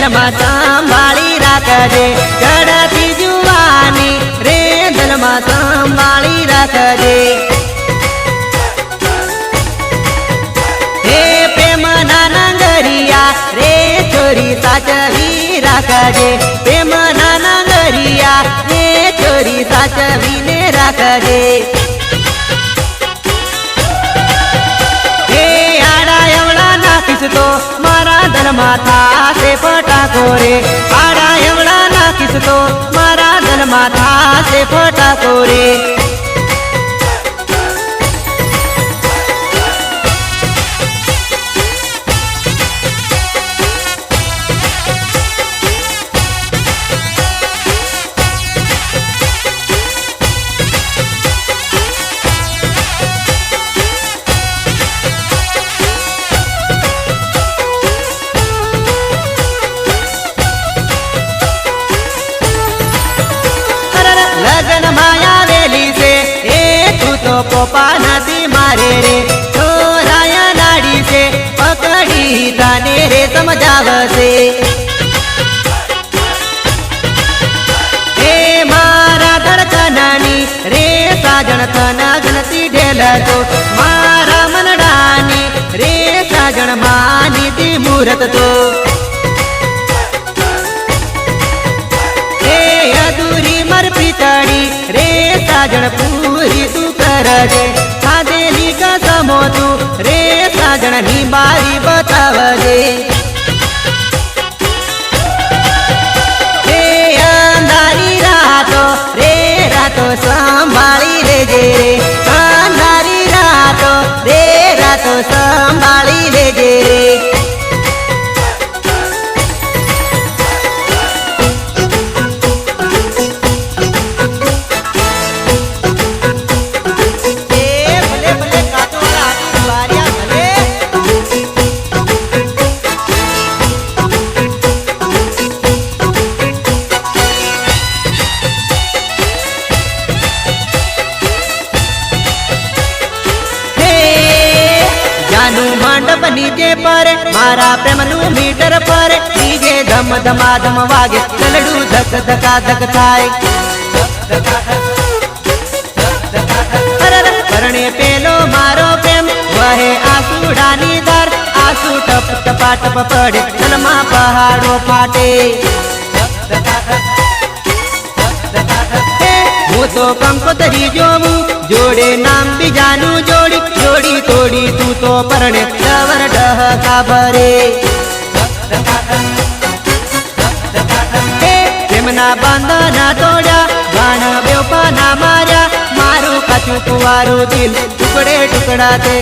દિલમાં સંભાળી રાખજે ચડતી જુવાની રે દિલમાં સંભાળી રાખજે હે પ્રેમના નંગરિયા રે છોરી સાચવી રાખજે પ્રેમના નંગરિયા રે છોરી સાચવીને રાખજે તો મારા દલમાં થાશે ફટાકો રે આડા એવડા નાખીશ તો મારા દલમાં થાશે ફટાકો રે લગન માયા વેલી છે એ તું તો પોપા નથી મારે રે છોરાયા નાડી છે પકડી તાને રે સમજાવશે એ મારા ધડકનાની રે સાજણ તના ગણતી ઢેલતો મારા મનડાની રે સાજણ માની તી મુહૂર્ત તો પિતળી રે સાજણ પૂરી તું કરજે ખાધેલી કસમો તું રે સાજણ ની બારી બતાવજે હે અંધારી રાતો રે રાતો સંભાળી લેજે રે અંધારી રાતો રે રાતો સંભાળી લેજે રે મંડપ નીચે પર મારા પ્રેમનું મીટર પર ડીજે ધમ ધમાધમ વાગે ચલડું ધક ધકા ધક થાય પરણે પેલો મારો પ્રેમ વહે આસુડાની ધાર આસુ ટપ ટપા ટપ પડે તલમાં પહાડો ફાટે હું તો કંકોતરી જોવું જોડે નામ બીજાનું જોડી જોડી તોડી તું તો પરણે ડવર ડહકા ભરે પ્રેમના બંધના તોડ્યા બાણ બેવપાના માર્યા મારું કાચું કુંવારું દિલ ટુકડે ટુકડા તે